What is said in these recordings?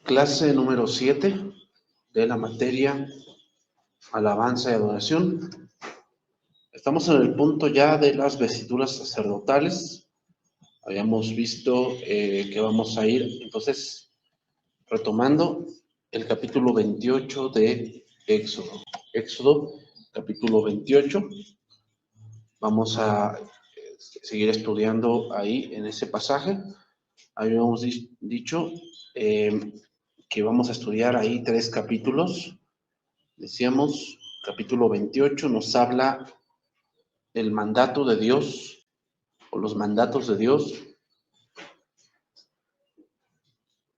Clase número 7 de la materia Alabanza y Adoración. Estamos en el punto ya de las vestiduras sacerdotales. Habíamos visto que vamos a ir, entonces, retomando el capítulo 28 de Éxodo. Éxodo, capítulo 28. Vamos a seguir estudiando ahí en ese pasaje. Habíamos dicho que vamos a estudiar ahí 3 capítulos. Decíamos, capítulo 28 nos habla el mandato de Dios o los mandatos de Dios.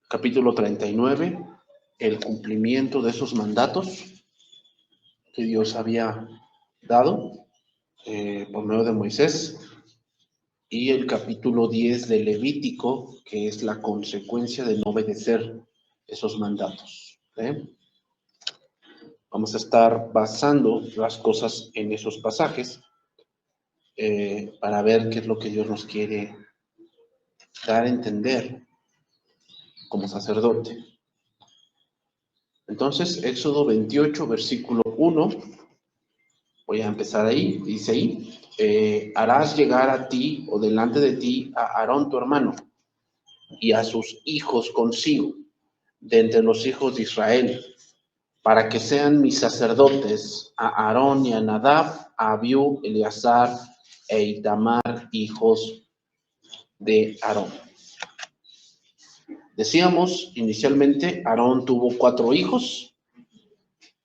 Capítulo 39, el cumplimiento de esos mandatos que Dios había dado por medio de Moisés. Y el capítulo 10 de Levítico, que es la consecuencia de no obedecer esos mandatos. Vamos a estar basando las cosas en esos pasajes para ver qué es lo que Dios nos quiere dar a entender como sacerdote. Entonces, Éxodo 28, versículo 1, voy a empezar ahí, dice ahí, harás llegar a ti o delante de ti a Aarón tu hermano y a sus hijos consigo, de entre los hijos de Israel, para que sean mis sacerdotes, a Aarón y a Nadab, a Abiú, Eleazar e Itamar, hijos de Aarón. Decíamos inicialmente, Aarón tuvo 4 hijos,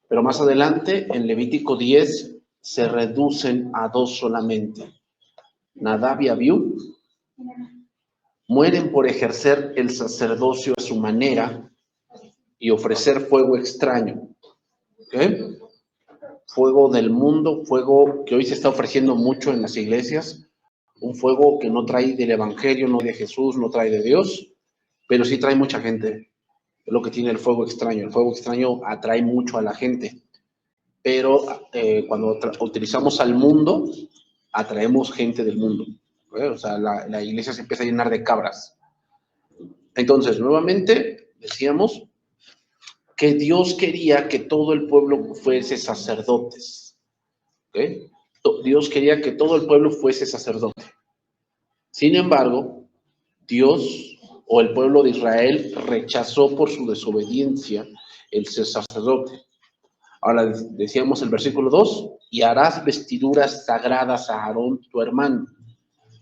pero más adelante en Levítico 10 se reducen a 2 solamente. Nadab y Abiú mueren por ejercer el sacerdocio a su manera y ofrecer fuego extraño. ¿Okay? Fuego del mundo, fuego que hoy se está ofreciendo mucho en las iglesias, un fuego que no trae del Evangelio, no de Jesús, no trae de Dios, pero sí trae mucha gente. Es lo que tiene el fuego extraño. El fuego extraño atrae mucho a la gente, pero cuando utilizamos al mundo, atraemos gente del mundo. O sea, la iglesia se empieza a llenar de cabras. Entonces, nuevamente, decíamos que Dios quería que todo el pueblo fuese sacerdotes. ¿Okay? Dios quería que todo el pueblo fuese sacerdote. Sin embargo, Dios o el pueblo de Israel rechazó por su desobediencia el ser sacerdote. Ahora decíamos el versículo 2, y harás vestiduras sagradas a Aarón tu hermano,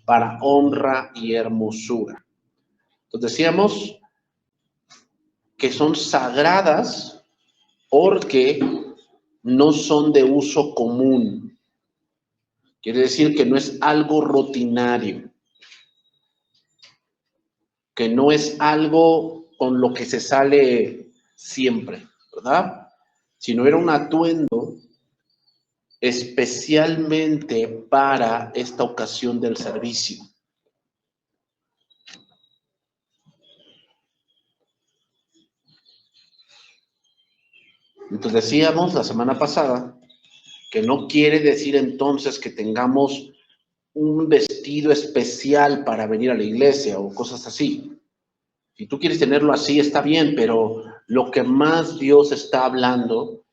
para honra y hermosura. Entonces decíamos que son sagradas porque no son de uso común. Quiere decir que no es algo rutinario, que no es algo con lo que se sale siempre, ¿verdad? Sino era un atuendo especialmente para esta ocasión del servicio. Entonces decíamos la semana pasada que no quiere decir entonces que tengamos un vestido especial para venir a la iglesia o cosas así. Si tú quieres tenerlo así, está bien, pero lo que más Dios está hablando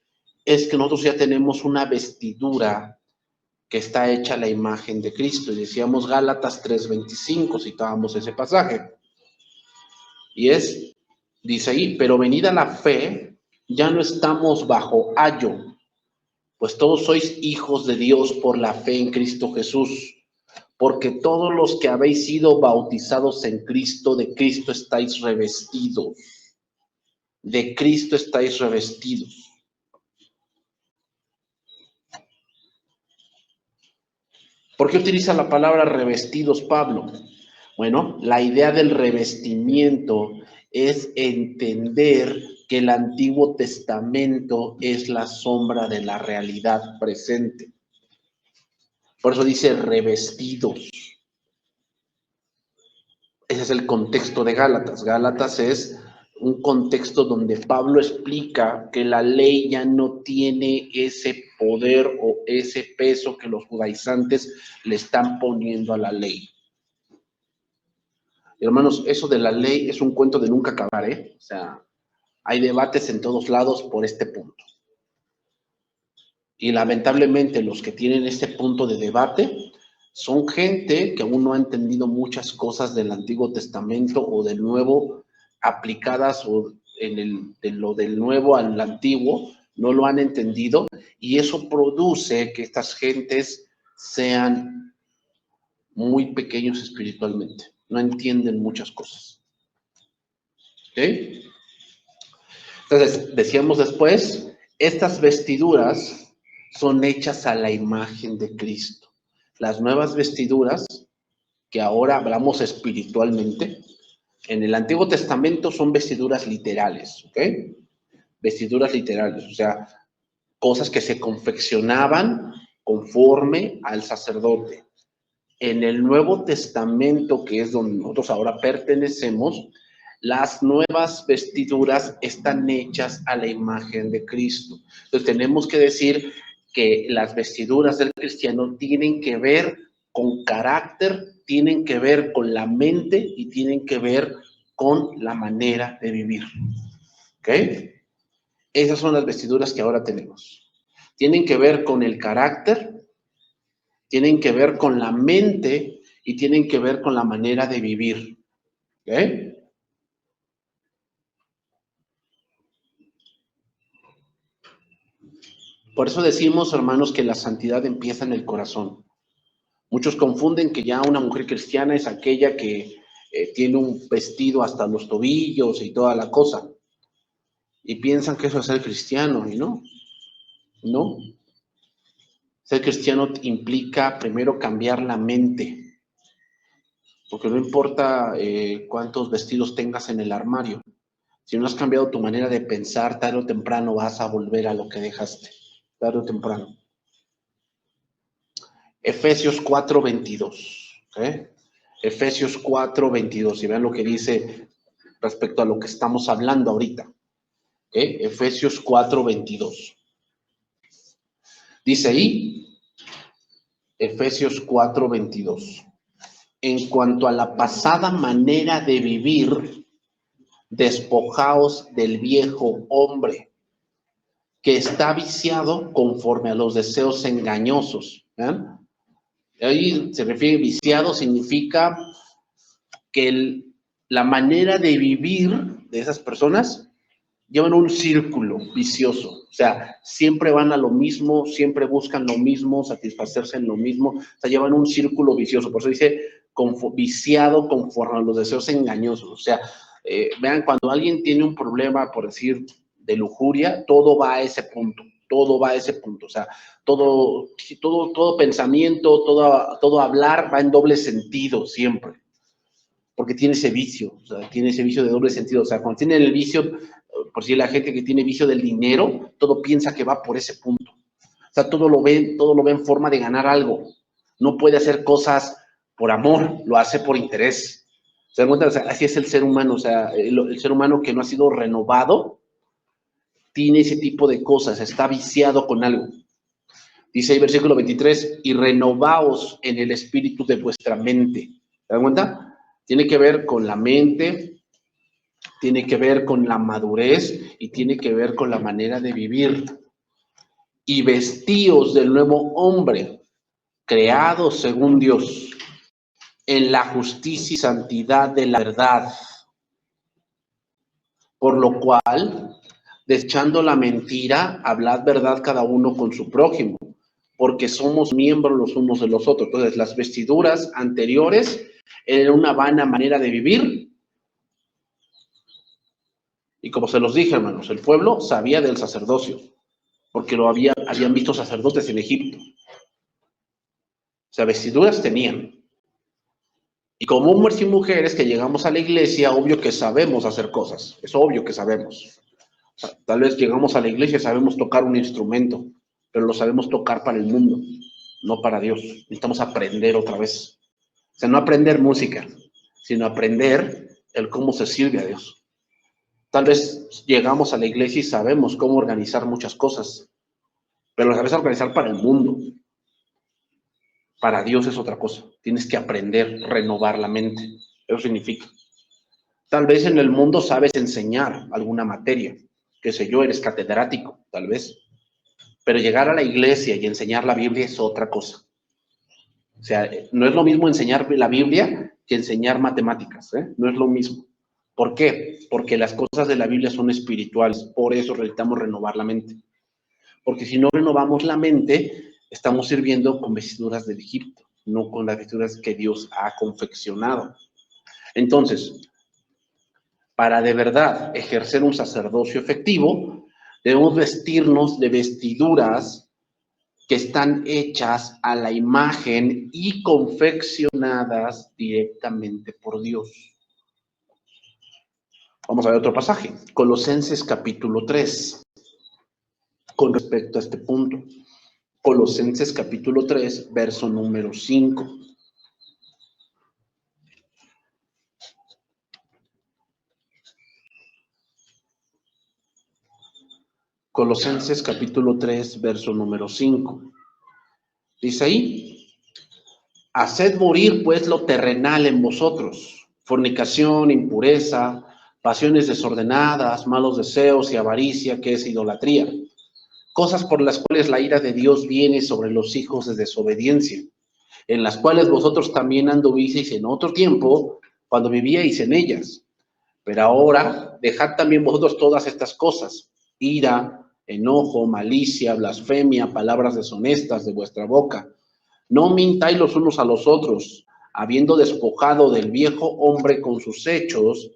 es que nosotros ya tenemos una vestidura que está hecha a la imagen de Cristo. Y decíamos Gálatas 3:25, citábamos ese pasaje. Y dice ahí, pero venida la fe, ya no estamos bajo ayo, pues todos sois hijos de Dios por la fe en Cristo Jesús. Porque todos los que habéis sido bautizados en Cristo, de Cristo estáis revestidos. De Cristo estáis revestidos. ¿Por qué utiliza la palabra revestidos Pablo? Bueno, la idea del revestimiento es entender que el Antiguo Testamento es la sombra de la realidad presente. Por eso dice revestidos. Ese es el contexto de Gálatas. Gálatas es un contexto donde Pablo explica que la ley ya no tiene ese poder o ese peso que los judaizantes le están poniendo a la ley. Hermanos, eso de la ley es un cuento de nunca acabar, ¿eh? O sea, hay debates en todos lados por este punto. Y lamentablemente los que tienen este punto de debate son gente que aún no ha entendido muchas cosas del Antiguo Testamento o del Nuevo aplicadas o de lo del Nuevo al Antiguo, no lo han entendido y eso produce que estas gentes sean muy pequeños espiritualmente, no entienden muchas cosas. ¿Ok? Entonces, decíamos después, estas vestiduras son hechas a la imagen de Cristo. Las nuevas vestiduras, que ahora hablamos espiritualmente, en el Antiguo Testamento son vestiduras literales, ¿ok? Vestiduras literales, o sea, cosas que se confeccionaban conforme al sacerdote. En el Nuevo Testamento, que es donde nosotros ahora pertenecemos, las nuevas vestiduras están hechas a la imagen de Cristo. Entonces tenemos que decir que las vestiduras del cristiano tienen que ver con carácter, tienen que ver con la mente y tienen que ver con la manera de vivir. ¿Ok? Esas son las vestiduras que ahora tenemos. Tienen que ver con el carácter, tienen que ver con la mente y tienen que ver con la manera de vivir. ¿Ok? Por eso decimos, hermanos, que la santidad empieza en el corazón. Muchos confunden que ya una mujer cristiana es aquella que tiene un vestido hasta los tobillos y toda la cosa. Y piensan que eso es ser cristiano, y no. No. Ser cristiano implica primero cambiar la mente. Porque no importa cuántos vestidos tengas en el armario. Si no has cambiado tu manera de pensar, tarde o temprano vas a volver a lo que dejaste. Tarde o temprano. Efesios 4:22. ¿Okay? Efesios 4:22. Y vean lo que dice respecto a lo que estamos hablando ahorita. ¿Okay? Efesios 4:22. Dice ahí, Efesios 4:22. En cuanto a la pasada manera de vivir, despojaos del viejo hombre, que está viciado conforme a los deseos engañosos. ¿Vean? Ahí se refiere viciado, significa que la manera de vivir de esas personas llevan un círculo vicioso. O sea, siempre van a lo mismo, siempre buscan lo mismo, satisfacerse en lo mismo. O sea, llevan un círculo vicioso. Por eso dice viciado conforme a los deseos engañosos. O sea, vean, cuando alguien tiene un problema, por decir, de lujuria, todo va a ese punto. Todo va a ese punto. O sea, todo pensamiento, todo hablar va en doble sentido siempre. Porque tiene ese vicio, o sea, tiene ese vicio de doble sentido. O sea, cuando tiene el vicio, por si la gente que tiene vicio del dinero, todo piensa que va por ese punto. O sea, todo lo ve en forma de ganar algo. No puede hacer cosas por amor, lo hace por interés. ¿Se dan cuenta? O sea, así es el ser humano. O sea, el ser humano que no ha sido renovado tiene ese tipo de cosas, está viciado con algo. Dice ahí versículo 23, y renovaos en el espíritu de vuestra mente. ¿Se dan cuenta? Tiene que ver con la mente, tiene que ver con la madurez y tiene que ver con la manera de vivir. Y vestíos del nuevo hombre, creado según Dios, en la justicia y santidad de la verdad. Por lo cual, desechando la mentira, hablad verdad cada uno con su prójimo, porque somos miembros los unos de los otros. Entonces, las vestiduras anteriores eran una vana manera de vivir. Y como se los dije, hermanos, el pueblo sabía del sacerdocio, porque habían visto sacerdotes en Egipto. O sea, vestiduras tenían. Y como hombres y mujeres que llegamos a la iglesia, obvio que sabemos hacer cosas. Es obvio que sabemos. O sea, tal vez llegamos a la iglesia y sabemos tocar un instrumento, pero lo sabemos tocar para el mundo, no para Dios. Necesitamos aprender otra vez. O sea, no aprender música, sino aprender el cómo se sirve a Dios. Tal vez llegamos a la iglesia y sabemos cómo organizar muchas cosas, pero lo sabes organizar para el mundo. Para Dios es otra cosa. Tienes que aprender, renovar la mente. Eso significa. Tal vez en el mundo sabes enseñar alguna materia, qué sé yo, eres catedrático, tal vez. Pero llegar a la iglesia y enseñar la Biblia es otra cosa. O sea, no es lo mismo enseñar la Biblia que enseñar matemáticas, ¿eh? No es lo mismo. ¿Por qué? Porque las cosas de la Biblia son espirituales, por eso necesitamos renovar la mente. Porque si no renovamos la mente, estamos sirviendo con vestiduras del Egipto, no con las vestiduras que Dios ha confeccionado. Entonces, para de verdad ejercer un sacerdocio efectivo, debemos vestirnos de vestiduras que están hechas a la imagen y confeccionadas directamente por Dios. Vamos a ver otro pasaje, Colosenses capítulo 3, con respecto a este punto. Colosenses capítulo 3, verso número 5. Colosenses capítulo 3, verso número 5. Dice ahí, haced morir pues lo terrenal en vosotros, fornicación, impureza, pasiones desordenadas, malos deseos y avaricia, que es idolatría, cosas por las cuales la ira de Dios viene sobre los hijos de desobediencia, en las cuales vosotros también anduvisteis en otro tiempo, cuando vivíais en ellas. Pero ahora dejad también vosotros todas estas cosas, ira, enojo, malicia, blasfemia, palabras deshonestas de vuestra boca. No mintáis los unos a los otros, habiendo despojado del viejo hombre con sus hechos,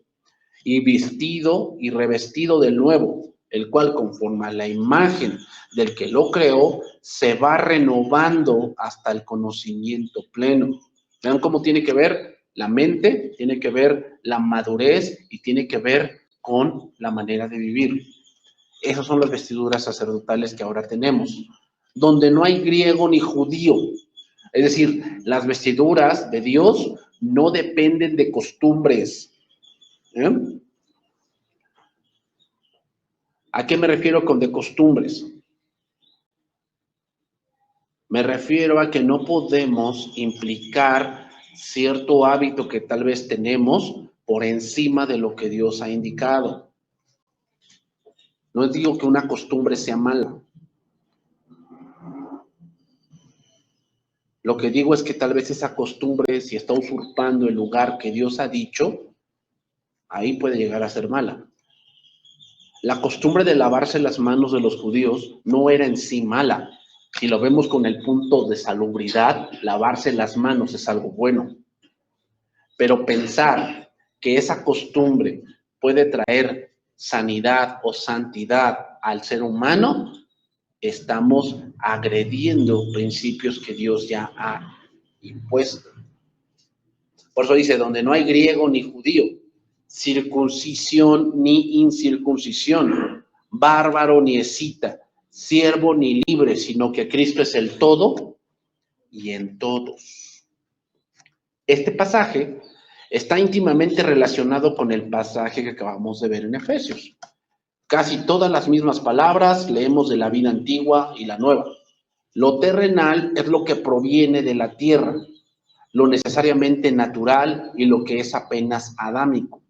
y vestido y revestido del nuevo, el cual conforme a la imagen del que lo creó, se va renovando hasta el conocimiento pleno. ¿Vean cómo tiene que ver la mente? Tiene que ver la madurez y tiene que ver con la manera de vivir. Esas son las vestiduras sacerdotales que ahora tenemos, donde no hay griego ni judío. Es decir, las vestiduras de Dios no dependen de costumbres. ¿Eh? ¿A qué me refiero con de costumbres? Me refiero a que no podemos implicar cierto hábito que tal vez tenemos por encima de lo que Dios ha indicado. No digo que una costumbre sea mala. Lo que digo es que tal vez esa costumbre, si está usurpando el lugar que Dios ha dicho, ahí puede llegar a ser mala. La costumbre de lavarse las manos de los judíos no era en sí mala. Si lo vemos con el punto de salubridad, lavarse las manos es algo bueno. Pero pensar que esa costumbre puede traer sanidad o santidad al ser humano, estamos agrediendo principios que Dios ya ha impuesto. Por eso dice, donde no hay griego ni judío, circuncisión ni incircuncisión, bárbaro ni escita, siervo ni libre, sino que Cristo es el todo y en todos. Este pasaje está íntimamente relacionado con el pasaje que acabamos de ver en Efesios. Casi todas las mismas palabras leemos de la vida antigua y la nueva. Lo terrenal es lo que proviene de la tierra, lo necesariamente natural y lo que es apenas adámico.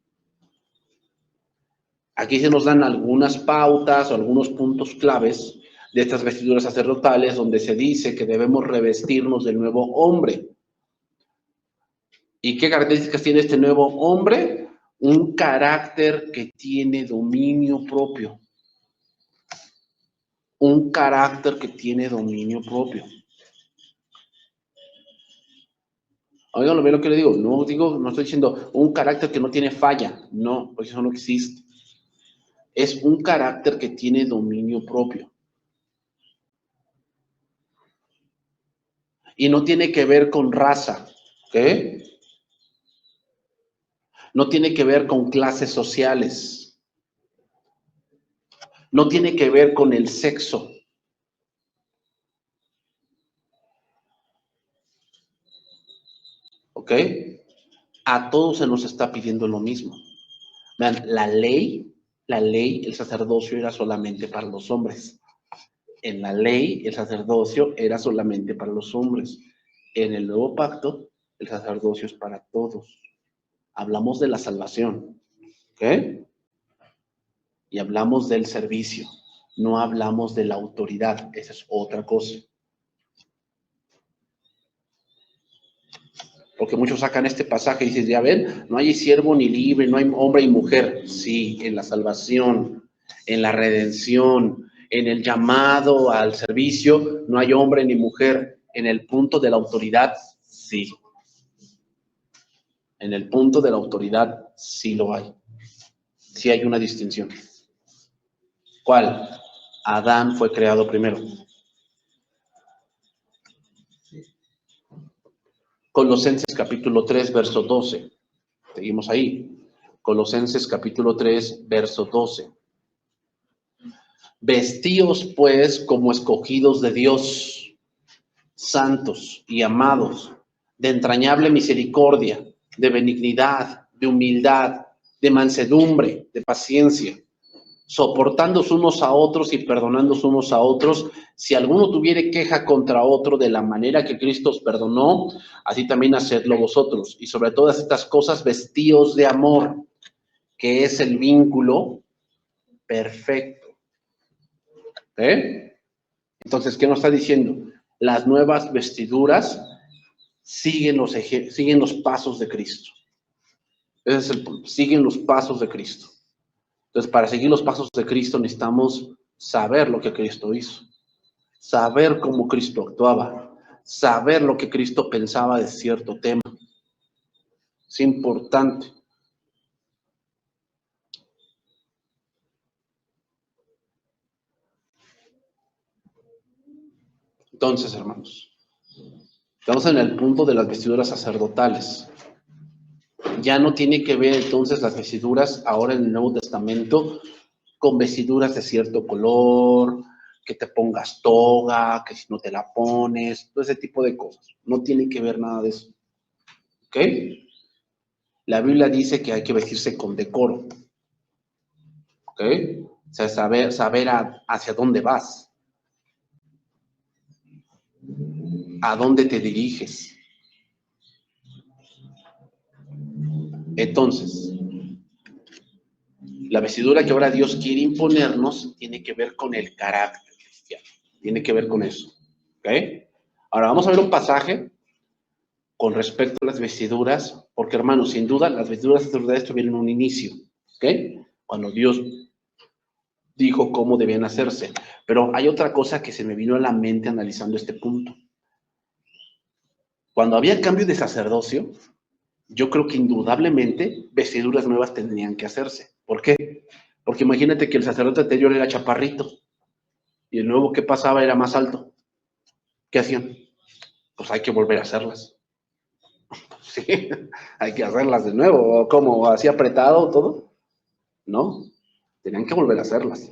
Aquí se nos dan algunas pautas o algunos puntos claves de estas vestiduras sacerdotales donde se dice que debemos revestirnos del nuevo hombre. ¿Y qué características tiene este nuevo hombre? Un carácter que tiene dominio propio. Un carácter que tiene dominio propio. Oigan, lo que le digo. No estoy diciendo un carácter que no tiene falla. No, porque eso no existe. Es un carácter que tiene dominio propio. Y no tiene que ver con raza, ¿ok? No tiene que ver con clases sociales. No tiene que ver con el sexo. ¿Ok? A todos se nos está pidiendo lo mismo. Vean, la ley, el sacerdocio era solamente para los hombres. En la ley, el sacerdocio era solamente para los hombres. En el nuevo pacto, el sacerdocio es para todos. Hablamos de la salvación. ¿Ok? Y hablamos del servicio, no hablamos de la autoridad, esa es otra cosa. Porque muchos sacan este pasaje y dicen, ya ven, no hay siervo ni libre, no hay hombre y mujer. Sí, en la salvación, en la redención, en el llamado al servicio, no hay hombre ni mujer. En el punto de la autoridad, sí. En el punto de la autoridad, sí lo hay. Sí hay una distinción. ¿Cuál? Adán fue creado primero. Colosenses capítulo 3, verso 12. Seguimos ahí. Colosenses capítulo 3, verso 12. Vestíos pues como escogidos de Dios, santos y amados, de entrañable misericordia, de benignidad, de humildad, de mansedumbre, de paciencia, soportándoos unos a otros y perdonándoos unos a otros, si alguno tuviere queja contra otro de la manera que Cristo os perdonó, así también hacedlo vosotros. Y sobre todas estas cosas, vestíos de amor, que es el vínculo perfecto. Entonces, ¿qué nos está diciendo? Las nuevas vestiduras siguen los pasos de Cristo. Ese es el punto. Siguen los pasos de Cristo. Entonces, para seguir los pasos de Cristo necesitamos saber lo que Cristo hizo, saber cómo Cristo actuaba, saber lo que Cristo pensaba de cierto tema. Es importante. Entonces, hermanos, estamos en el punto de las vestiduras sacerdotales. Ya no tiene que ver entonces las vestiduras ahora en el Nuevo Testamento con vestiduras de cierto color, que te pongas toga, que si no te la pones, todo ese tipo de cosas. No tiene que ver nada de eso. ¿Ok? La Biblia dice que hay que vestirse con decoro. ¿Ok? O sea, saber hacia dónde vas, a dónde te diriges. Entonces, la vestidura que ahora Dios quiere imponernos tiene que ver con el carácter cristiano. Tiene que ver con eso. ¿Ok? Ahora vamos a ver un pasaje con respecto a las vestiduras, porque hermanos, sin duda, las vestiduras sacerdotales tuvieron un inicio. ¿Ok? Cuando Dios dijo cómo debían hacerse. Pero hay otra cosa que se me vino a la mente analizando este punto. Cuando había cambio de sacerdocio, yo creo que indudablemente vestiduras nuevas tendrían que hacerse. ¿Por qué? Porque imagínate que el sacerdote anterior era chaparrito y el nuevo que pasaba era más alto. ¿Qué hacían? Pues hay que volver a hacerlas. Sí, hay que hacerlas de nuevo. ¿Cómo? ¿Así apretado todo? No, tenían que volver a hacerlas.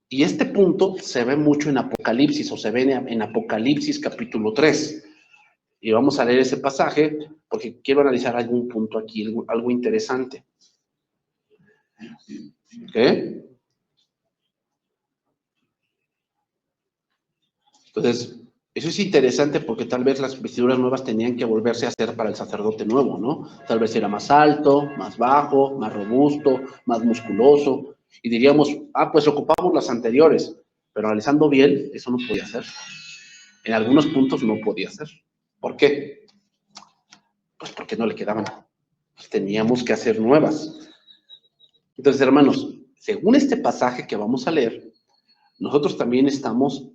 Y este punto se ve mucho en Apocalipsis, o se ve en Apocalipsis capítulo 3. Y vamos a leer ese pasaje porque quiero analizar algún punto aquí, algo interesante. ¿Ok? Entonces, eso es interesante porque tal vez las vestiduras nuevas tenían que volverse a hacer para el sacerdote nuevo, ¿no? Tal vez era más alto, más bajo, más robusto, más musculoso. Y diríamos, pues ocupamos las anteriores. Pero analizando bien, eso no podía ser. En algunos puntos no podía ser. ¿Por qué? Pues porque no le quedaban. Pues teníamos que hacer nuevas. Entonces, hermanos, según este pasaje que vamos a leer, nosotros también estamos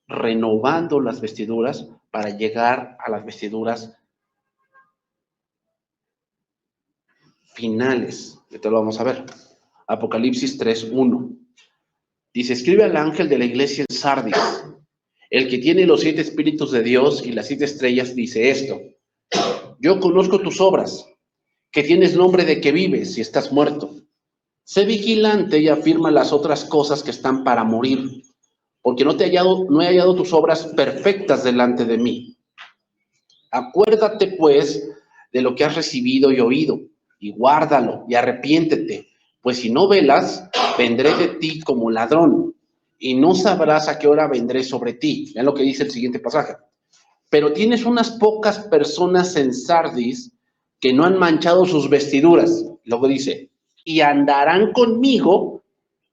renovando las vestiduras para llegar a las vestiduras finales. Esto lo vamos a ver. Apocalipsis 3:1. Dice, escribe al ángel de la iglesia en Sardis, el que tiene los 7 espíritus de Dios y las 7 estrellas, dice esto: yo conozco tus obras, que tienes nombre de que vives y estás muerto. Sé vigilante y afirma las otras cosas que están para morir, porque no he hallado tus obras perfectas delante de mí. Acuérdate, pues, de lo que has recibido y oído, y guárdalo, y arrepiéntete, pues si no velas, vendré de ti como ladrón, y no sabrás a qué hora vendré sobre ti. Vean lo que dice el siguiente pasaje. Pero tienes unas pocas personas en Sardis que no han manchado sus vestiduras. Luego dice, y andarán conmigo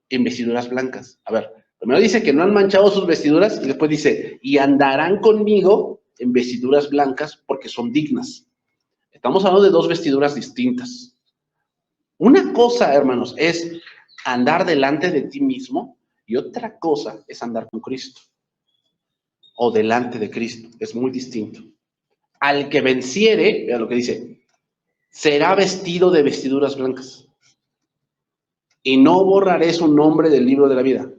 en vestiduras blancas. A ver, primero dice que no han manchado sus vestiduras y después dice, y andarán conmigo en vestiduras blancas porque son dignas. Estamos hablando de dos vestiduras distintas. Una cosa, hermanos, es andar delante de ti mismo y otra cosa es andar con Cristo o delante de Cristo. Es muy distinto. Al que venciere, vea lo que dice, será vestido de vestiduras blancas y no borraré su nombre del libro de la vida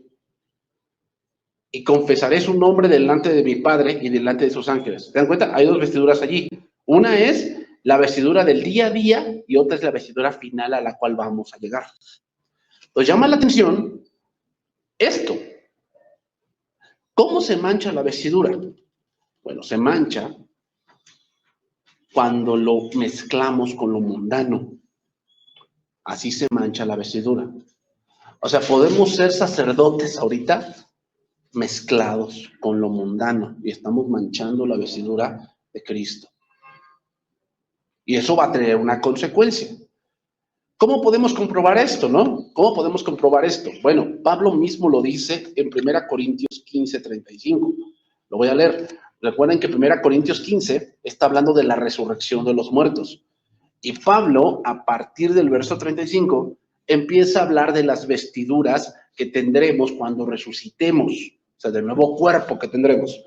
y confesaré su nombre delante de mi Padre y delante de sus ángeles. ¿Se dan cuenta? Hay dos vestiduras allí. Una es la vestidura del día a día y otra es la vestidura final a la cual vamos a llegar. Entonces llama la atención esto. ¿Cómo se mancha la vestidura? Bueno, se mancha cuando lo mezclamos con lo mundano. Así se mancha la vestidura. O sea, podemos ser sacerdotes ahorita mezclados con lo mundano y estamos manchando la vestidura de Cristo. Y eso va a tener una consecuencia. ¿Cómo podemos comprobar esto, no? ¿Cómo podemos comprobar esto? Bueno, Pablo mismo lo dice en 1 Corintios 15:35. Lo voy a leer. Recuerden que 1 Corintios 15 está hablando de la resurrección de los muertos. Y Pablo, a partir del verso 35, empieza a hablar de las vestiduras que tendremos cuando resucitemos. O sea, del nuevo cuerpo que tendremos.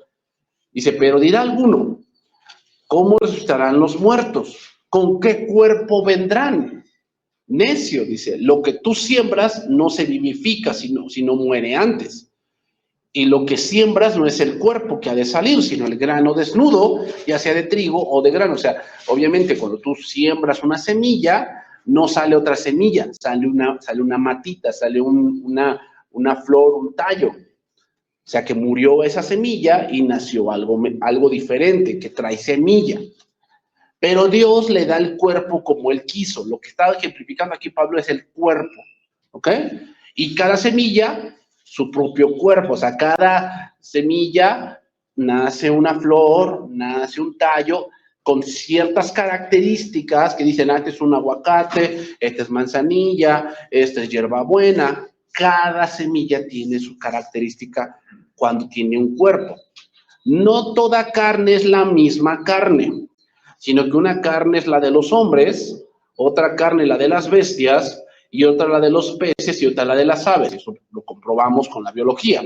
Dice, pero dirá alguno, ¿cómo resucitarán los muertos? ¿Con qué cuerpo vendrán? Necio, dice, lo que tú siembras no se vivifica, sino muere antes. Y lo que siembras no es el cuerpo que ha de salir, sino el grano desnudo, ya sea de trigo o de grano. O sea, obviamente cuando tú siembras una semilla, no sale otra semilla, sale una matita, sale una flor, un tallo. O sea, que murió esa semilla y nació algo diferente, que trae semilla. Pero Dios le da el cuerpo como Él quiso. Lo que está ejemplificando aquí Pablo es el cuerpo, ¿ok? Y cada semilla, su propio cuerpo. O sea, cada semilla nace una flor, nace un tallo con ciertas características que dicen, este es un aguacate, este es manzanilla, este es hierbabuena. Cada semilla tiene su característica cuando tiene un cuerpo. No toda carne es la misma carne, sino que una carne es la de los hombres, otra carne la de las bestias, y otra la de los peces, y otra la de las aves. Eso lo comprobamos con la biología.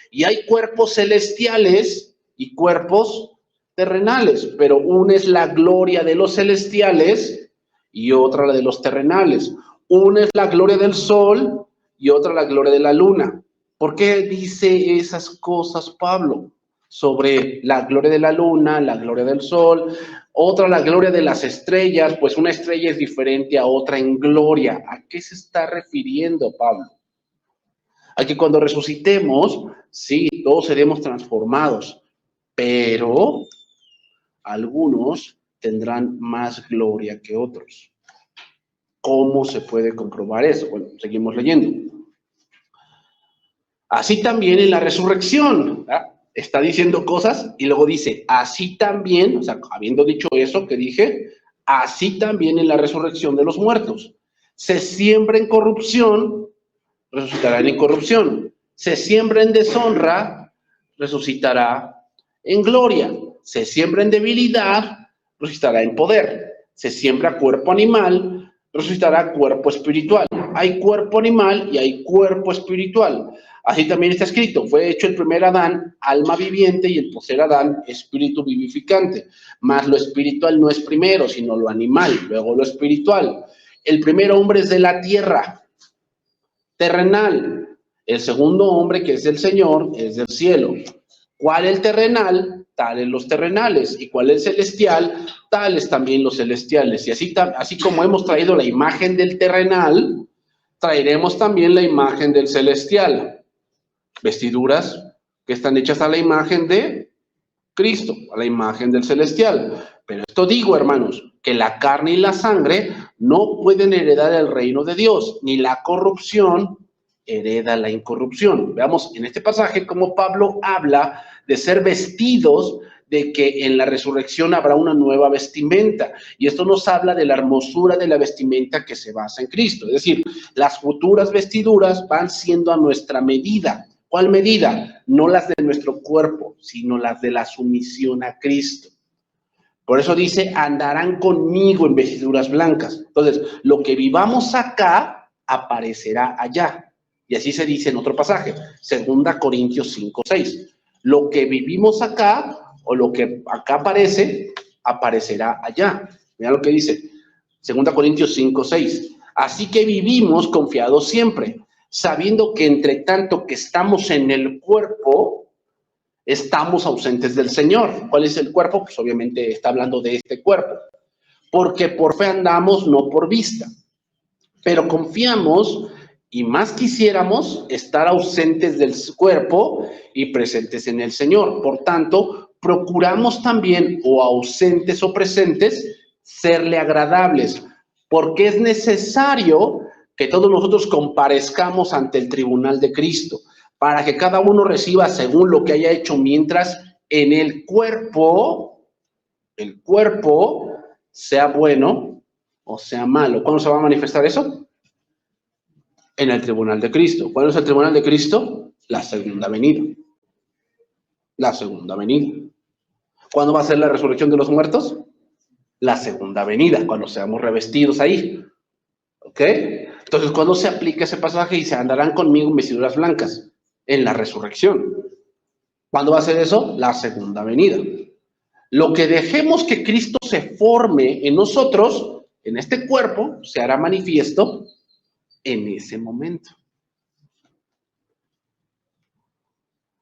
Y hay cuerpos celestiales y cuerpos terrenales, pero una es la gloria de los celestiales y otra la de los terrenales. Una es la gloria del sol y otra la gloria de la luna. ¿Por qué dice esas cosas Pablo? Sobre la gloria de la luna, la gloria del sol, otra la gloria de las estrellas, pues una estrella es diferente a otra en gloria. ¿A qué se está refiriendo Pablo? A que cuando resucitemos, sí, todos seremos transformados, pero algunos tendrán más gloria que otros. ¿Cómo se puede comprobar eso? Bueno, seguimos leyendo. Así también en la resurrección, ¿verdad? Está diciendo cosas y luego dice, así también, o sea, habiendo dicho eso que dije, así también en la resurrección de los muertos. Se siembra en corrupción, resucitará en incorrupción. Se siembra en deshonra, resucitará en gloria. Se siembra en debilidad, resucitará en poder. Se siembra cuerpo animal, resucitará cuerpo espiritual. Hay cuerpo animal y hay cuerpo espiritual. Así también está escrito, fue hecho el primer Adán, alma viviente, y el tercer Adán, espíritu vivificante. Mas lo espiritual no es primero, sino lo animal, luego lo espiritual. El primer hombre es de la tierra, terrenal. El segundo hombre, que es el Señor, es del cielo. ¿Cuál es el terrenal? Tales los terrenales. ¿Y cuál es el celestial? Tales también los celestiales. Y así como hemos traído la imagen del terrenal, traeremos también la imagen del celestial. Vestiduras que están hechas a la imagen de Cristo, a la imagen del celestial. Pero esto digo, hermanos, que la carne y la sangre no pueden heredar el reino de Dios, ni la corrupción hereda la incorrupción. Veamos en este pasaje cómo Pablo habla de ser vestidos de que en la resurrección habrá una nueva vestimenta. Y esto nos habla de la hermosura de la vestimenta que se basa en Cristo. Es decir, las futuras vestiduras van siendo a nuestra medida. ¿Cuál medida? No las de nuestro cuerpo, sino las de la sumisión a Cristo. Por eso dice, andarán conmigo en vestiduras blancas. Entonces, lo que vivamos acá aparecerá allá. Y así se dice en otro pasaje, 2 Corintios 5:6. Lo que vivimos acá, o lo que acá aparece, aparecerá allá. Mira lo que dice, 2 Corintios 5:6. Así que vivimos confiados siempre, sabiendo que entre tanto que estamos en el cuerpo, estamos ausentes del Señor. ¿Cuál es el cuerpo? Pues obviamente está hablando de este cuerpo. Porque por fe andamos, no por vista. Pero confiamos y más quisiéramos estar ausentes del cuerpo y presentes en el Señor. Por tanto, procuramos también, o ausentes o presentes, serle agradables, porque es necesario que todos nosotros comparezcamos ante el tribunal de Cristo, para que cada uno reciba según lo que haya hecho mientras en el cuerpo sea bueno o sea malo. ¿Cuándo se va a manifestar eso? En el tribunal de Cristo. ¿Cuándo es el tribunal de Cristo? La segunda venida. La segunda venida. ¿Cuándo va a ser la resurrección de los muertos? La segunda venida, cuando seamos revestidos ahí. ¿Ok? Entonces, ¿cuándo se aplica ese pasaje y se andarán conmigo en vestiduras blancas? En la resurrección. ¿Cuándo va a ser eso? La segunda venida. Lo que dejemos que Cristo se forme en nosotros, en este cuerpo, se hará manifiesto en ese momento.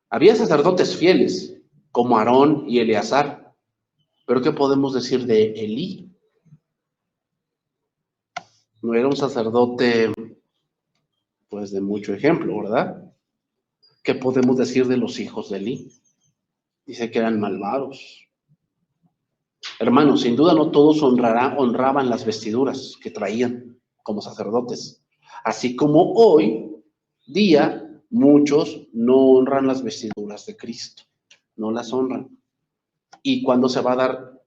Había sacerdotes fieles, como Aarón y Eleazar, pero ¿qué podemos decir de Elí? No era un sacerdote, pues, de mucho ejemplo, ¿verdad? ¿Qué podemos decir de los hijos de Elí? Dice que eran malvados. Hermanos, sin duda no todos honraban las vestiduras que traían como sacerdotes. Así como hoy día muchos no honran las vestiduras de Cristo, no las honran. ¿Y cuándo se va a dar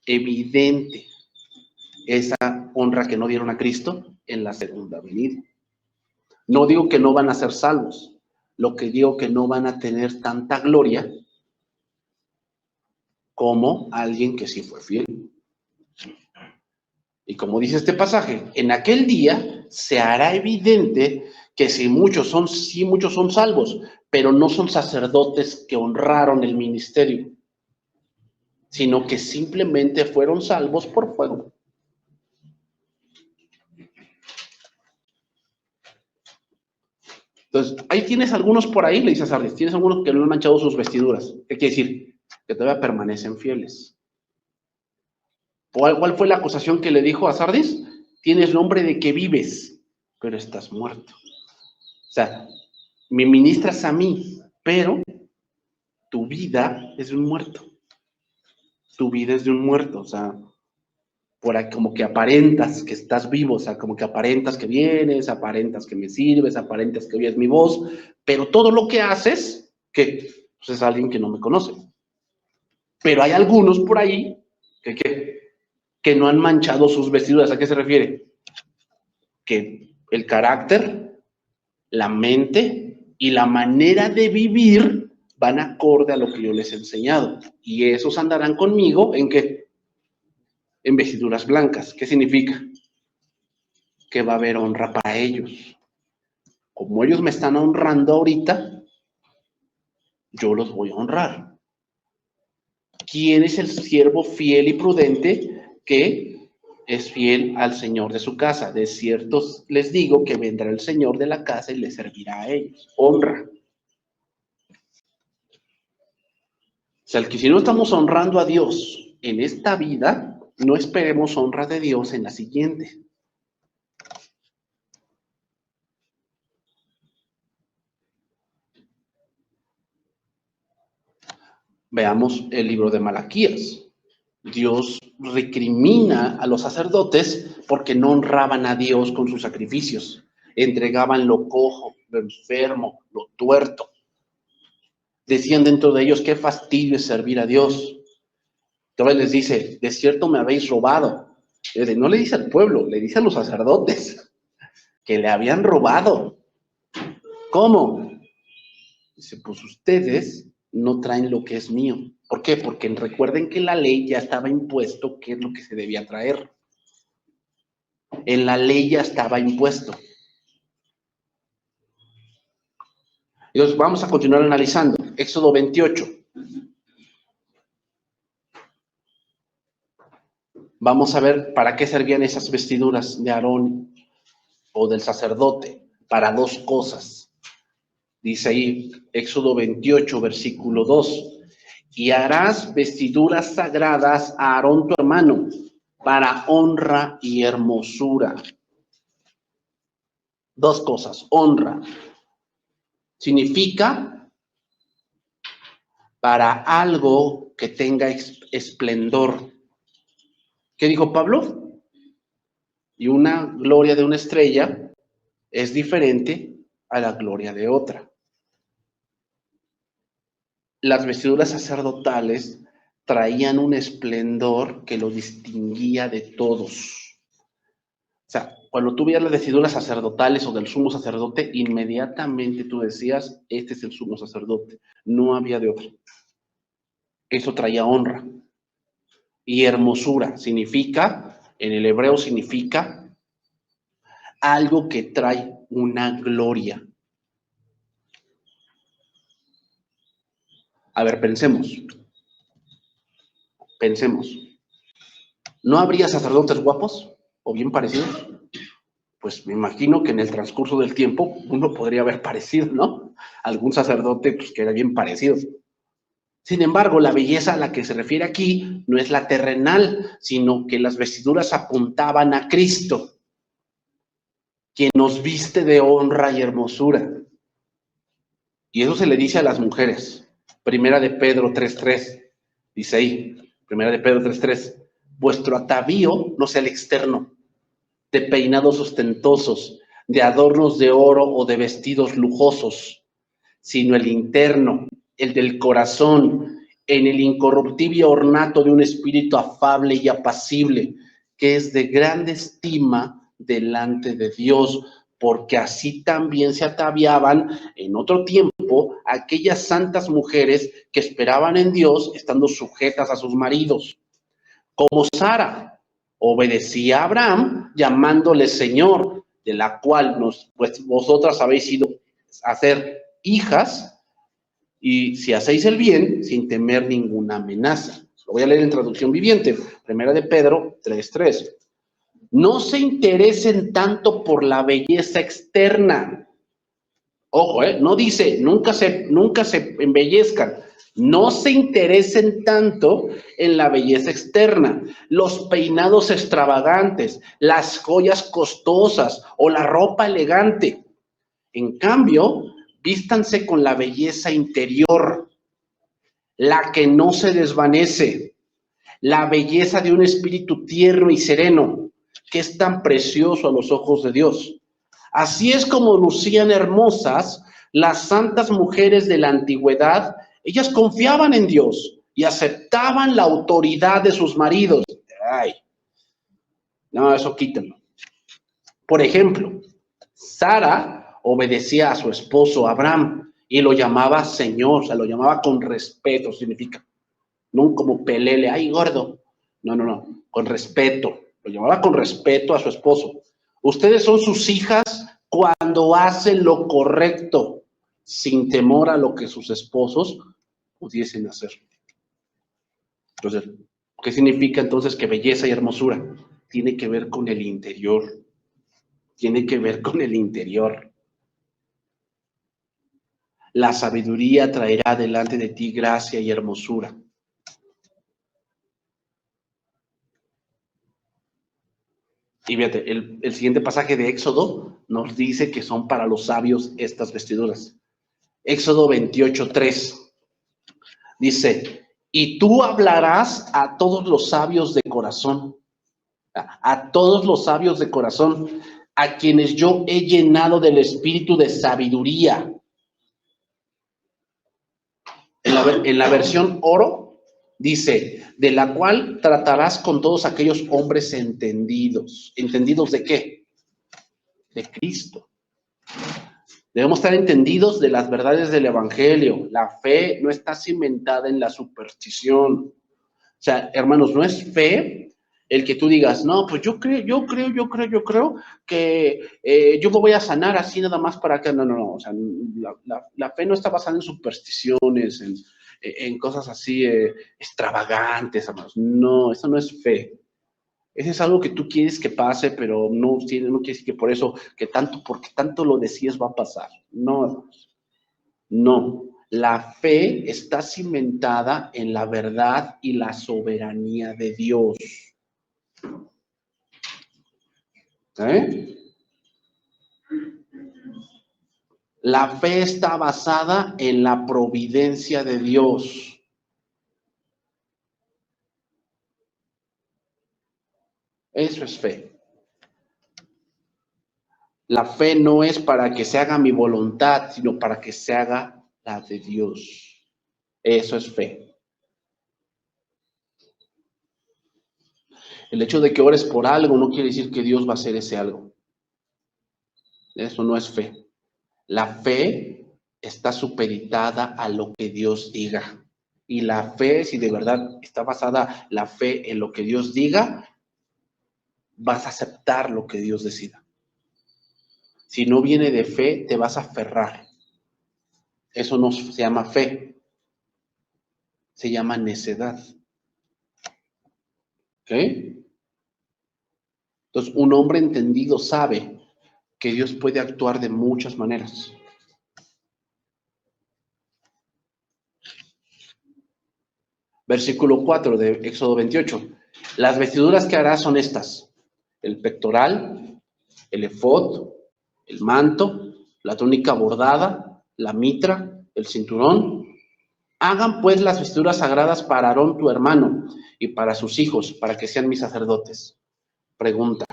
evidente esa honra que no dieron a Cristo? En la segunda venida. No digo que no van a ser salvos, lo que digo que no van a tener tanta gloria como alguien que sí fue fiel. Y como dice este pasaje, en aquel día se hará evidente que sí muchos son salvos, pero no son sacerdotes que honraron el ministerio, sino que simplemente fueron salvos por fuego. Entonces, ahí tienes algunos por ahí, le dice a Sardis, tienes algunos que no han manchado sus vestiduras. ¿Qué quiere decir? Que todavía permanecen fieles. ¿Cuál fue la acusación que le dijo a Sardis? Tienes nombre de que vives, pero estás muerto. O sea, me ministras a mí, pero tu vida es de un muerto. Tu vida es de un muerto, o sea, por ahí como que aparentas que estás vivo, o sea, como que aparentas que vienes, aparentas que me sirves, aparentas que oyes mi voz, pero todo lo que haces, ¿qué? Pues es alguien que no me conoce. Pero hay algunos por ahí que no han manchado sus vestiduras. ¿A qué se refiere? Que el carácter, la mente y la manera de vivir van acorde a lo que yo les he enseñado. Y esos andarán conmigo, ¿en qué? En vestiduras blancas. ¿Qué significa? Que va a haber honra para ellos. Como ellos me están honrando ahorita, yo los voy a honrar. ¿Quién es el siervo fiel y prudente que es fiel al Señor de su casa? De cierto les digo que vendrá el Señor de la casa y les servirá a ellos. Honra. O sea, que si no estamos honrando a Dios en esta vida, no esperemos honra de Dios en la siguiente. Veamos el libro de Malaquías. Dios recrimina a los sacerdotes porque no honraban a Dios con sus sacrificios. Entregaban lo cojo, lo enfermo, lo tuerto. decían dentro de ellos, qué fastidio es servir a Dios. Entonces les dice, de cierto me habéis robado. No le dice al pueblo, le dice a los sacerdotes que le habían robado. ¿Cómo? Dice, pues ustedes no traen lo que es mío. ¿Por qué? Porque recuerden que en la ley ya estaba impuesto qué es lo que se debía traer. En la ley ya estaba impuesto. Entonces vamos a continuar analizando. Éxodo 28. Vamos a ver para qué servían esas vestiduras de Aarón o del sacerdote. Para dos cosas. Dice ahí, Éxodo 28, versículo 2. Y harás vestiduras sagradas a Aarón tu hermano, para honra y hermosura. Dos cosas. Honra significa para algo que tenga esplendor. ¿Qué dijo Pablo? Y una gloria de una estrella es diferente a la gloria de otra. Las vestiduras sacerdotales traían un esplendor que lo distinguía de todos. O sea, cuando tú veías las vestiduras sacerdotales o del sumo sacerdote, inmediatamente tú decías, este es el sumo sacerdote. No había de otro. Eso traía honra. Y hermosura significa, en el hebreo significa algo que trae una gloria. A ver, pensemos. ¿No habría sacerdotes guapos o bien parecidos? Pues me imagino que en el transcurso del tiempo uno podría haber parecido, ¿no? Algún sacerdote pues, que era bien parecido. Sin embargo, la belleza a la que se refiere aquí no es la terrenal, sino que las vestiduras apuntaban a Cristo, quien nos viste de honra y hermosura. Y eso se le dice a las mujeres. Primera de Pedro 3:3, dice ahí, Primera de Pedro 3:3, vuestro atavío no sea el externo, de peinados ostentosos, de adornos de oro o de vestidos lujosos, sino el interno, el del corazón, en el incorruptible ornato de un espíritu afable y apacible, que es de grande estima delante de Dios, porque así también se ataviaban en otro tiempo aquellas santas mujeres que esperaban en Dios, estando sujetas a sus maridos, como Sara obedecía a Abraham, llamándole Señor, de la cual pues vosotras habéis ido a ser hijas, y si hacéis el bien, sin temer ninguna amenaza. Lo voy a leer en traducción viviente, Primera de Pedro 3:3. No se interesen tanto por la belleza externa. Ojo, no dice, nunca se embellezcan. No se interesen tanto en la belleza externa, los peinados extravagantes, las joyas costosas o la ropa elegante. En cambio, vístanse con la belleza interior, la que no se desvanece, la belleza de un espíritu tierno y sereno, que es tan precioso a los ojos de Dios. Así es como lucían hermosas las santas mujeres de la antigüedad. Ellas confiaban en Dios y aceptaban la autoridad de sus maridos. Ay, no, eso quítenlo. Por ejemplo, Sara obedecía a su esposo Abraham y lo llamaba Señor, o sea, lo llamaba con respeto, significa. No como pelele, ay, gordo. No, con respeto. Lo llamaba con respeto a su esposo. Ustedes son sus hijas cuando hacen lo correcto, sin temor a lo que sus esposos pudiesen hacer. Entonces, ¿qué significa entonces que belleza y hermosura? Tiene que ver con el interior. Tiene que ver con el interior. La sabiduría traerá delante de ti gracia y hermosura. Y fíjate, el siguiente pasaje de Éxodo nos dice que son para los sabios estas vestiduras. Éxodo 28:3 dice, y tú hablarás a todos los sabios de corazón, a todos los sabios de corazón, a quienes yo he llenado del espíritu de sabiduría. en la versión oro, dice, de la cual tratarás con todos aquellos hombres entendidos. ¿Entendidos de qué? De Cristo. Debemos estar entendidos de las verdades del Evangelio. La fe no está cimentada en la superstición. O sea, hermanos, no es fe el que tú digas, no, pues yo creo que yo me voy a sanar así nada más para que... No. O sea, la fe no está basada en supersticiones, en cosas así extravagantes, hermanos. No, eso no es fe. Eso es algo que tú quieres que pase, pero no quiere decir que por eso, porque tanto lo decías va a pasar. No, hermanos. No. La fe está cimentada en la verdad y la soberanía de Dios. ¿Eh? La fe está basada en la providencia de Dios. Eso es fe. La fe no es para que se haga mi voluntad, sino para que se haga la de Dios. Eso es fe. El hecho de que ores por algo no quiere decir que Dios va a hacer ese algo. Eso no es fe. La fe está supeditada a lo que Dios diga. Y la fe, si de verdad está basada la fe en lo que Dios diga, vas a aceptar lo que Dios decida. Si no viene de fe, te vas a aferrar. Eso no se llama fe. Se llama necedad. ¿Ok? Entonces, un hombre entendido sabe que Dios puede actuar de muchas maneras. Versículo 4 de Éxodo 28. Las vestiduras que harás son estas: el pectoral, el efod, el manto, la túnica bordada, la mitra, el cinturón. Hagan pues las vestiduras sagradas para Aarón tu hermano y para sus hijos, para que sean mis sacerdotes. Pregunta: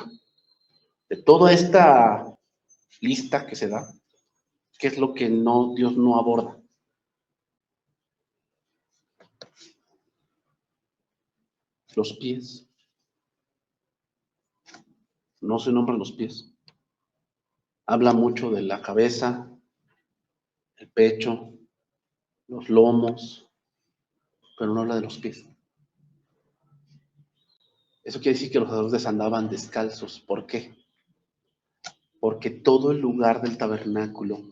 de toda esta lista que se da, ¿qué es lo que Dios no aborda? Los pies. No se nombran los pies. Habla mucho de la cabeza, el pecho, los lomos, pero no habla de los pies. Eso quiere decir que los sacerdotes andaban descalzos. ¿Por qué? Porque todo el lugar del tabernáculo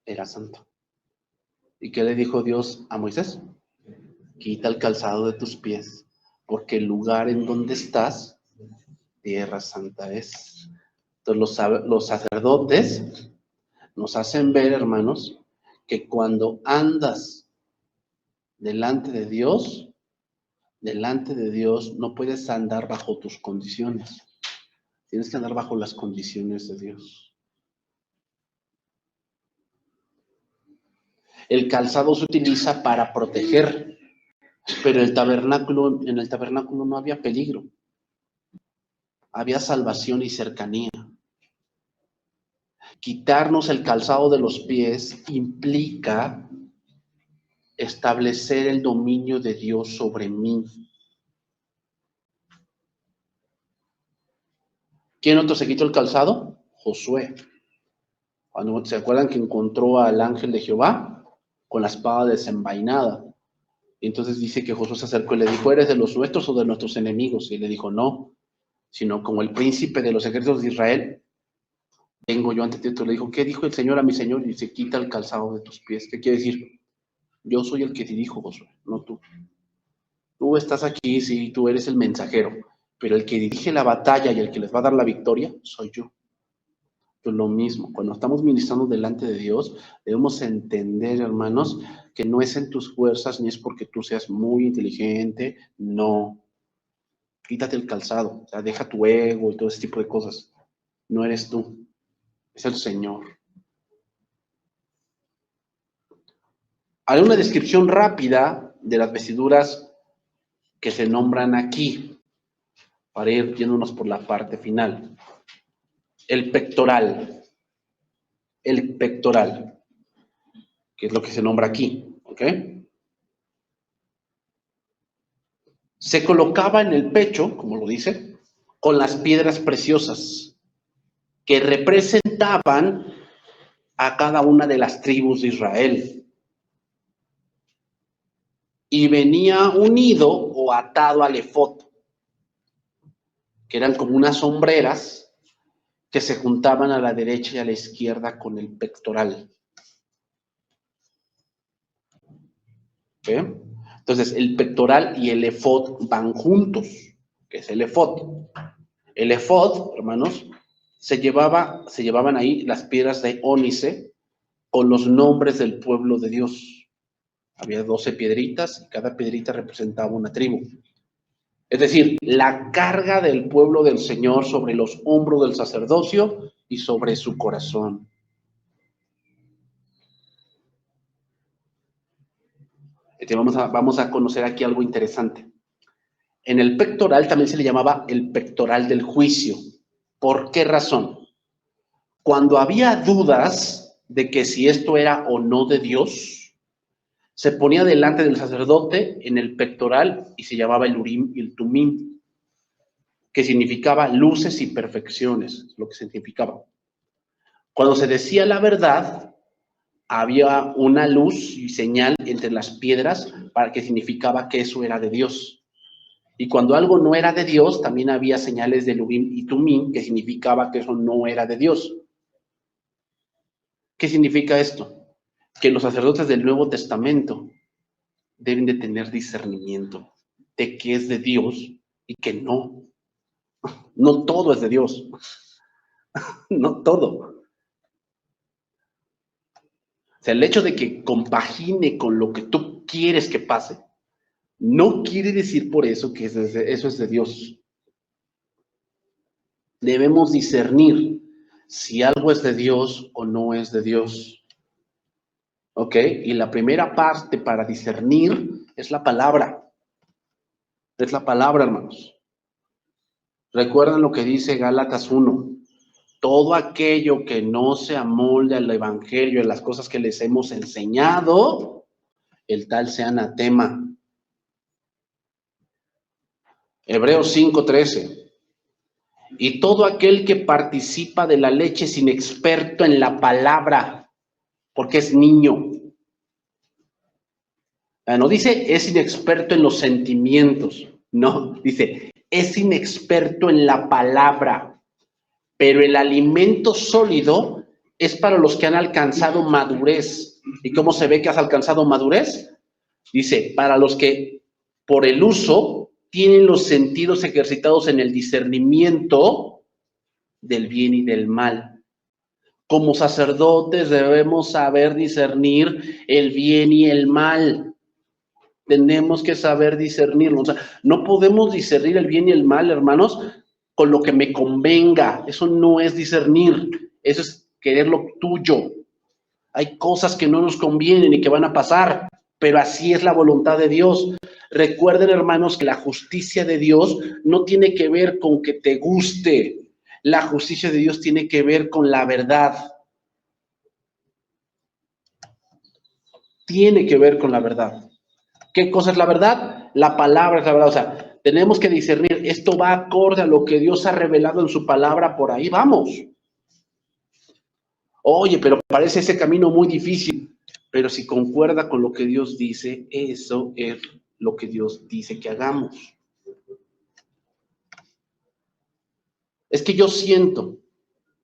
era santo. ¿Y qué le dijo Dios a Moisés? Quita el calzado de tus pies, porque el lugar en donde estás, tierra santa es. Entonces los sacerdotes nos hacen ver, hermanos, que cuando andas delante de Dios no puedes andar bajo tus condiciones. Tienes que andar bajo las condiciones de Dios. El calzado se utiliza para proteger, pero en el tabernáculo no había peligro. Había salvación y cercanía. Quitarnos el calzado de los pies implica establecer el dominio de Dios sobre mí. ¿Quién otro se quitó el calzado? Josué. Cuando se acuerdan que encontró al ángel de Jehová con la espada desenvainada. Y entonces dice que Josué se acercó y le dijo: ¿eres de los nuestros o de nuestros enemigos? Y él le dijo: no, sino como el príncipe de los ejércitos de Israel, vengo yo ante ti. Entonces le dijo: ¿qué dijo el Señor a mi Señor? Y dice: quita el calzado de tus pies. ¿Qué quiere decir? Yo soy el que dirijo, Josué, no tú. Tú estás aquí, sí, tú eres el mensajero, pero el que dirige la batalla y el que les va a dar la victoria soy yo. Pues lo mismo, cuando estamos ministrando delante de Dios, debemos entender, hermanos, que no es en tus fuerzas ni es porque tú seas muy inteligente, no. Quítate el calzado, o sea, deja tu ego y todo ese tipo de cosas. No eres tú, es el Señor. Haré una descripción rápida de las vestiduras que se nombran aquí, para ir yéndonos por la parte final. El pectoral, que es lo que se nombra aquí, ¿ok? se colocaba en el pecho, como lo dice, con las piedras preciosas que representaban a cada una de las tribus de Israel. Y venía unido o atado al efod, que eran como unas sombreras que se juntaban a la derecha y a la izquierda con el pectoral. ¿Sí? Entonces, el pectoral y el efod van juntos, que es el efod. El efod, hermanos, se llevaban ahí las piedras de ónice con los nombres del pueblo de Dios. Había 12 piedritas y cada piedrita representaba una tribu. Es decir, la carga del pueblo del Señor sobre los hombros del sacerdocio y sobre su corazón. Vamos a conocer aquí algo interesante. En el pectoral también se le llamaba el pectoral del juicio. ¿Por qué razón? Cuando había dudas de que si esto era o no de Dios, se ponía delante del sacerdote en el pectoral y se llamaba el Urim y el Tumim, que significaba luces y perfecciones, es lo que significaba. Cuando se decía la verdad, había una luz y señal entre las piedras para que significaba que eso era de Dios. Y cuando algo no era de Dios, también había señales de Urim y Tumim que significaba que eso no era de Dios. ¿Qué significa esto? Que los sacerdotes del Nuevo Testamento deben de tener discernimiento de qué es de Dios y que no. No todo es de Dios. No todo. O sea, el hecho de que compagine con lo que tú quieres que pase, no quiere decir por eso que eso es de Dios. Debemos discernir si algo es de Dios o no es de Dios. ¿Ok? Y la primera parte para discernir es la palabra. Es la palabra, hermanos. Recuerden lo que dice Gálatas 1. Todo aquello que no se amolde al evangelio, en las cosas que les hemos enseñado, el tal sea anatema. Hebreos 5:13. Y todo aquel que participa de la leche es inexperto en la palabra, porque es niño. No dice es inexperto en los sentimientos, no, dice es inexperto en la palabra, pero el alimento sólido es para los que han alcanzado madurez. ¿Y cómo se ve que has alcanzado madurez? Dice, para los que por el uso tienen los sentidos ejercitados en el discernimiento del bien y del mal. Como sacerdotes debemos saber discernir el bien y el mal. Tenemos que saber discernirlo. O sea, no podemos discernir el bien y el mal, hermanos, con lo que me convenga. Eso no es discernir. Eso es querer lo tuyo. Hay cosas que no nos convienen y que van a pasar, pero así es la voluntad de Dios. Recuerden, hermanos, que la justicia de Dios no tiene que ver con que te guste. La justicia de Dios tiene que ver con la verdad. Tiene que ver con la verdad. ¿Qué cosa es la verdad? La palabra es la verdad. O sea, tenemos que discernir, esto va acorde a lo que Dios ha revelado en su palabra, por ahí vamos. Oye, pero parece ese camino muy difícil. Pero si concuerda con lo que Dios dice, eso es lo que Dios dice que hagamos. Es que yo siento,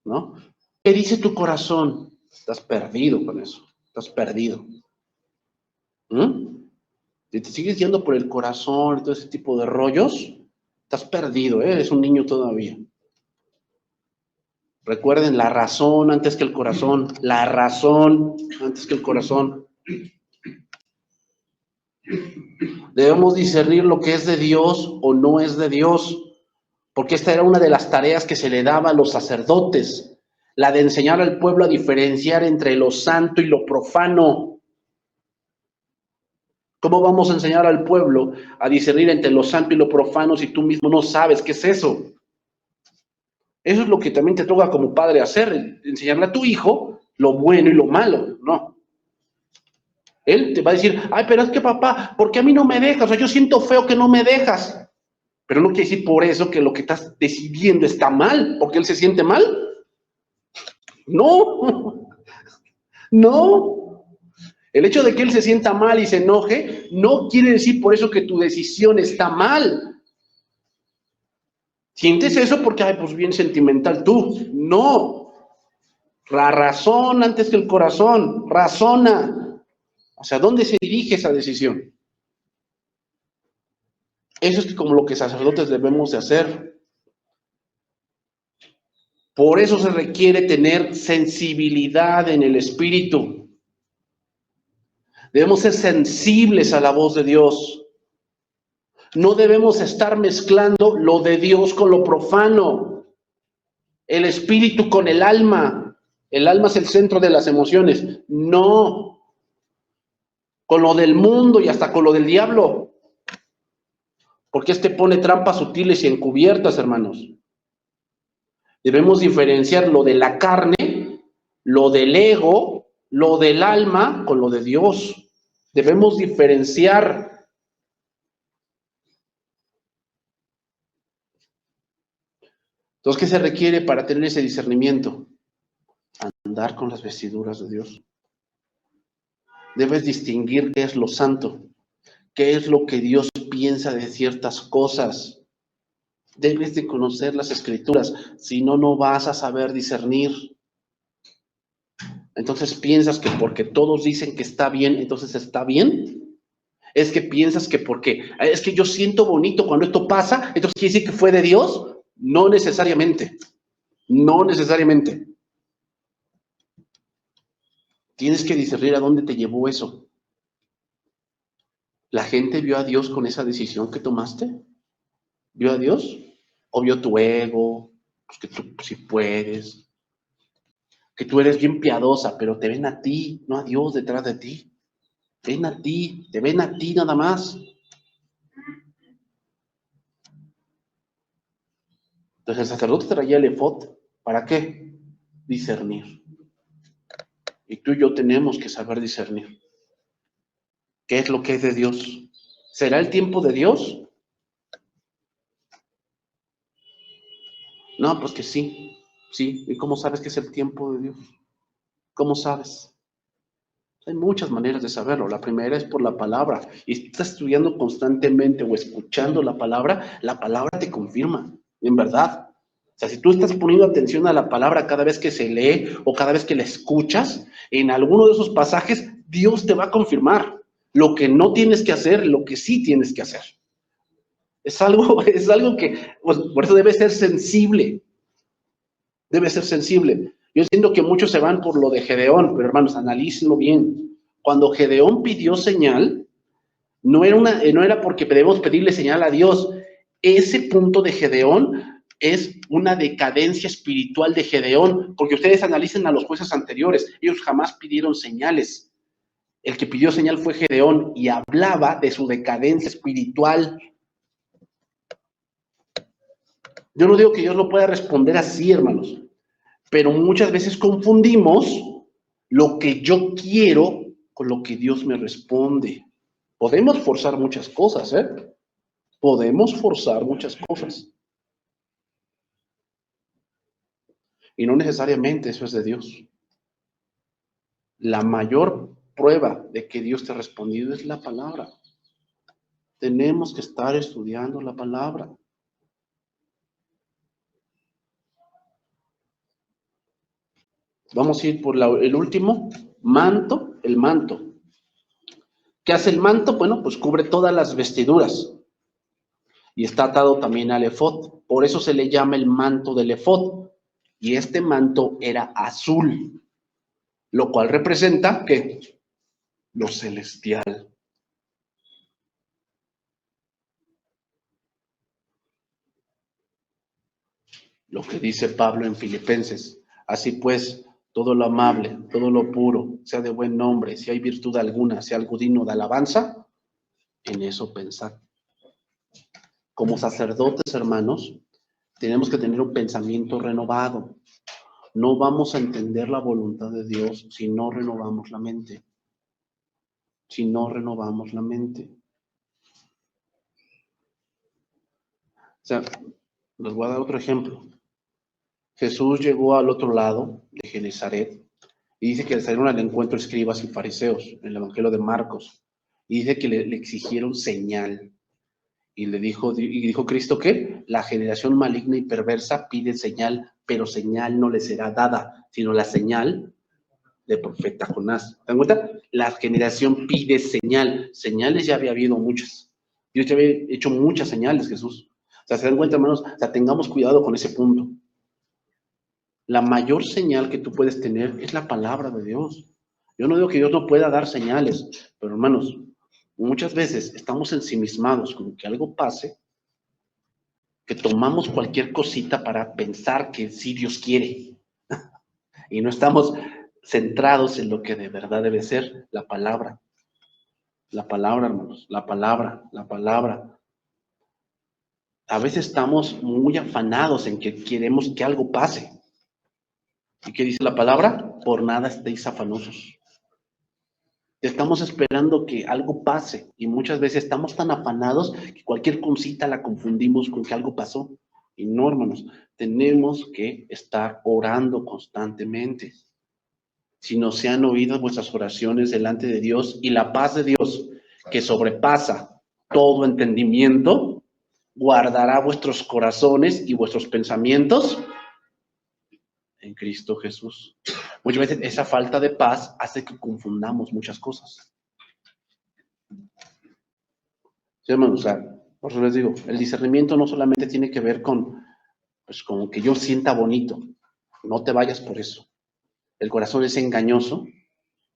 ¿no? ¿Qué dice tu corazón? Estás perdido con eso. Estás perdido. Si te sigues yendo por el corazón y todo ese tipo de rollos, estás perdido, ¿eh? Eres un niño todavía. Recuerden, la razón antes que el corazón. La razón antes que el corazón. Debemos discernir lo que es de Dios o no es de Dios, porque esta era una de las tareas que se le daba a los sacerdotes, la de enseñar al pueblo a diferenciar entre lo santo y lo profano. ¿Cómo vamos a enseñar al pueblo a discernir entre lo santo y lo profano si tú mismo no sabes qué es eso? Eso es lo que también te toca como padre hacer, enseñarle a tu hijo lo bueno y lo malo, ¿no? Él te va a decir, ay, pero es que papá, ¿por qué a mí no me dejas? O sea, yo siento feo que no me dejas. Pero no quiere decir por eso que lo que estás decidiendo está mal, porque él se siente mal. No, no. El hecho de que él se sienta mal y se enoje no quiere decir por eso que tu decisión está mal. ¿Sientes eso porque, ay, pues bien sentimental tú? No. La razón antes que el corazón. Razona. ¿Hacia dónde se dirige esa decisión? Eso es como lo que sacerdotes debemos de hacer. Por eso se requiere tener sensibilidad en el espíritu. Debemos ser sensibles a la voz de Dios. No debemos estar mezclando lo de Dios con lo profano, el espíritu con el alma. El alma es el centro de las emociones. No, con lo del mundo y hasta con lo del diablo. Porque este pone trampas sutiles y encubiertas, hermanos. Debemos diferenciar lo de la carne, lo del ego, lo del alma con lo de Dios. Debemos diferenciar. Entonces, ¿qué se requiere para tener ese discernimiento? Andar con las vestiduras de Dios. Debes distinguir qué es lo santo, qué es lo que Dios piensa de ciertas cosas. Debes de conocer las escrituras, si no, no vas a saber discernir. Entonces piensas que porque todos dicen que está bien, entonces está bien. Es que piensas que porque, es que yo siento bonito cuando esto pasa, entonces quiere decir que fue de Dios. No necesariamente, no necesariamente. Tienes que discernir a dónde te llevó eso. ¿La gente vio a Dios con esa decisión que tomaste? ¿Vio a Dios? ¿O vio tu ego? Pues que tú sí puedes, que tú eres bien piadosa, pero te ven a ti, no a Dios detrás de ti. Ven a ti, te ven a ti nada más. Entonces el sacerdote traía el efod. ¿Para qué? Discernir. Y tú y yo tenemos que saber discernir. ¿Qué es lo que es de Dios? ¿Será el tiempo de Dios? No, pues que sí, sí. ¿Y cómo sabes que es el tiempo de Dios? ¿Cómo sabes? Hay muchas maneras de saberlo. La primera es por la palabra. Y si estás estudiando constantemente o escuchando la palabra te confirma, en verdad. O sea, si tú estás poniendo atención a la palabra cada vez que se lee o cada vez que la escuchas, en alguno de esos pasajes Dios te va a confirmar lo que no tienes que hacer, lo que sí tienes que hacer. Es algo que, pues, por eso debe ser sensible. Debe ser sensible. Yo entiendo que muchos se van por lo de Gedeón, pero hermanos, analícenlo bien. Cuando Gedeón pidió señal, no era porque debemos pedirle señal a Dios. Ese punto de Gedeón es una decadencia espiritual de Gedeón, porque ustedes analicen a los jueces anteriores, ellos jamás pidieron señales. El que pidió señal fue Gedeón y hablaba de su decadencia espiritual. Yo no digo que Dios lo pueda responder así, hermanos, pero muchas veces confundimos lo que yo quiero con lo que Dios me responde. Podemos forzar muchas cosas, ¿eh? Podemos forzar muchas cosas. Y no necesariamente eso es de Dios. La mayor prueba de que Dios te ha respondido es la palabra. Tenemos que estar estudiando la palabra. Vamos a ir por el último, manto, el manto. ¿Qué hace el manto? Bueno, pues cubre todas las vestiduras. Y está atado también al efod. Por eso se le llama el manto del efod. Y este manto era azul, lo cual representa que lo celestial. Lo que dice Pablo en Filipenses. Así pues, todo lo amable, todo lo puro, sea de buen nombre, si hay virtud alguna, sea algo digno de alabanza, en eso pensad. Como sacerdotes, hermanos, tenemos que tener un pensamiento renovado. No vamos a entender la voluntad de Dios si no renovamos la mente. si no renovamos la mente. O sea, les voy a dar otro ejemplo. Jesús llegó al otro lado de Genezaret y dice que le salieron al encuentro escribas y fariseos en el Evangelio de Marcos. Y dice que le exigieron señal. Y dijo Cristo que la generación maligna y perversa pide señal, pero señal no le será dada, sino la señal de profeta Jonás. ¿Se dan cuenta? La generación pide señal. Señales ya había habido muchas. Dios ya había hecho muchas señales, Jesús. O sea, se dan cuenta, hermanos, o sea, tengamos cuidado con ese punto. La mayor señal que tú puedes tener es la palabra de Dios. Yo no digo que Dios no pueda dar señales, pero hermanos, muchas veces estamos ensimismados con que algo pase, que tomamos cualquier cosita para pensar que sí Dios quiere. Y no estamos centrados en lo que de verdad debe ser la palabra. La palabra, hermanos, la palabra, la palabra. A veces estamos muy afanados en que queremos que algo pase. ¿Y qué dice la palabra? Por nada estéis afanosos. Estamos esperando que algo pase y muchas veces estamos tan afanados que cualquier cosita la confundimos con que algo pasó. Y no, hermanos, tenemos que estar orando constantemente. Si no sean oídas vuestras oraciones delante de Dios y la paz de Dios, que sobrepasa todo entendimiento, guardará vuestros corazones y vuestros pensamientos en Cristo Jesús. Muchas veces esa falta de paz hace que confundamos muchas cosas. Sí, hermanos, o sea, por eso les digo, el discernimiento no solamente tiene que ver con, pues, con que yo sienta bonito. No te vayas por eso. El corazón es engañoso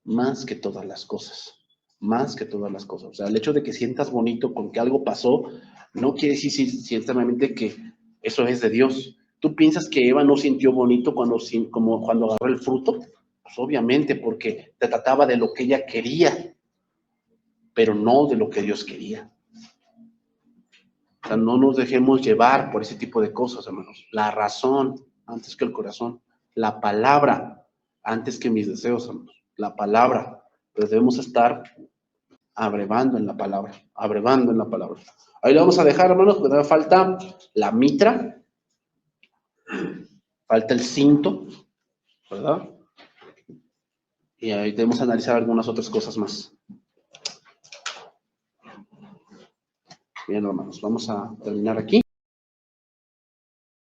más que todas las cosas. Más que todas las cosas. O sea, el hecho de que sientas bonito con que algo pasó, no quiere decir ciertamente que eso es de Dios. ¿Tú piensas que Eva no sintió bonito cuando agarró el fruto? Pues obviamente, porque se trataba de lo que ella quería, pero no de lo que Dios quería. O sea, no nos dejemos llevar por ese tipo de cosas, hermanos. La razón antes que el corazón. La palabra antes que mis deseos, hermanos. La palabra. Pero debemos estar abrevando en la palabra. Abrevando en la palabra. Ahí lo vamos a dejar, hermanos, porque falta la mitra. Falta el cinto, ¿verdad? Y ahí debemos analizar algunas otras cosas más. Bien, hermanos, vamos a terminar aquí.